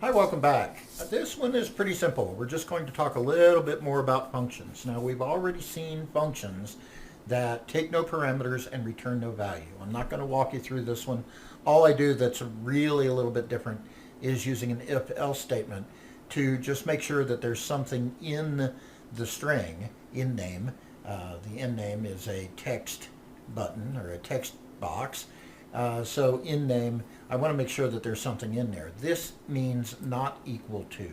Hi, welcome back. This one is pretty simple. We're just going to talk a little bit more about functions. Now, we've already seen functions that take no parameters and return no value. I'm not going to walk you through this one. All I do that's really a little bit different is using an if-else statement to just make sure that there's something in the string, in name. The in name is a text button or a text box. So in name, I want to make sure that there's something in there. This means not equal to.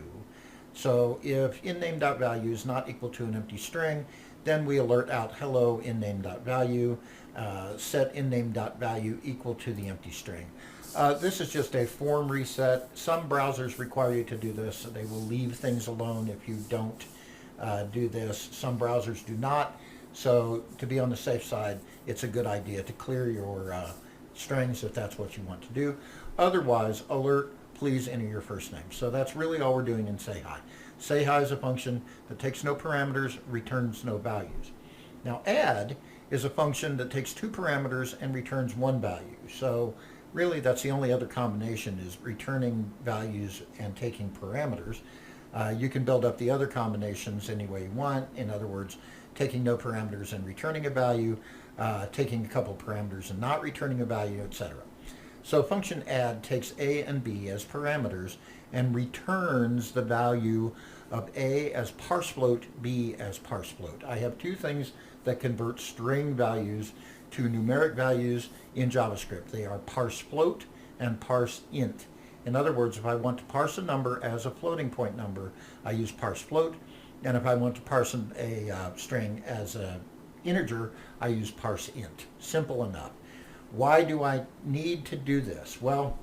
So if in_name.value is not equal to an empty string, then we alert out hello in_name.value, set in_name.value equal to the empty string. This is just a form reset. Some browsers require you to do this. They will leave things alone if you don't do this. Some browsers do not. So to be on the safe side, it's a good idea to clear your strings if that's what you want to do. Otherwise, alert, please enter your first name. So that's really all we're doing in say hi. Say hi is a function that takes no parameters, returns no values. Now add is a function that takes two parameters and returns one value. So really that's the only other combination is returning values and taking parameters. You can build up the other combinations any way you want. In other words, taking no parameters and returning a value, taking a couple parameters and not returning a value, etc. So function add takes a and b as parameters and returns the value of a as parse float, b as parse float. I have two things that convert string values to numeric values in JavaScript. They are parse float and parse int. In other words, if I want to parse a number as a floating point number, I use parse float. And if I want to parse a string as an integer, I use parse int. Simple enough. Why do I need to do this? Well,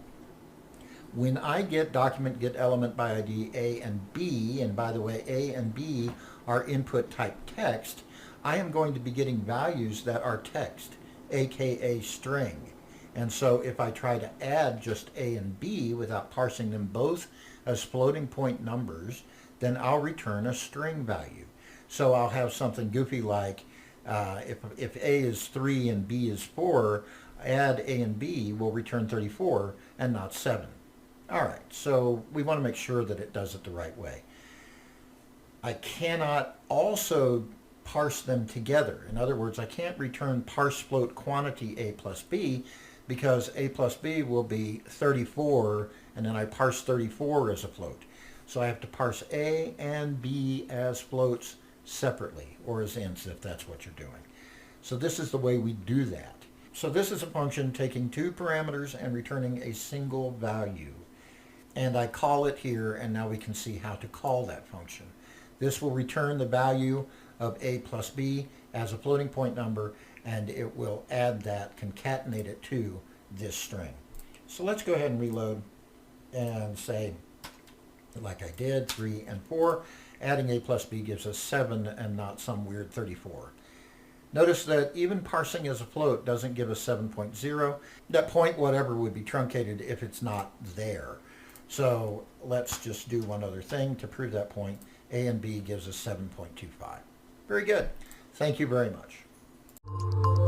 when I get document get element by ID A and B, and by the way, A and B are input type text, I am going to be getting values that are text, aka string. And so if I try to add just A and B without parsing them both as floating point numbers, then I'll return a string value. So I'll have something goofy like if A is 3 and B is 4, add A and B will return 34 and not 7. All right, so we want to make sure that it does it the right way. I cannot also parse them together. In other words, I can't return parse float quantity A plus B because A plus B will be 34 and then I parse 34 as a float. So I have to parse A and B as floats separately, or as ints if that's what you're doing. So this is the way we do that. So this is a function taking two parameters and returning a single value. And I call it here, and now we can see how to call that function. This will return the value of A plus B as a floating point number, and it will add that, concatenate it to this string. So let's go ahead and reload and say, like I did, 3 and 4. Adding A plus B gives us 7 and not some weird 34. Notice that even parsing as a float doesn't give us 7.0. That point whatever would be truncated if it's not there. So let's just do one other thing to prove that point. A and B gives us 7.25. Very good. Thank you very much.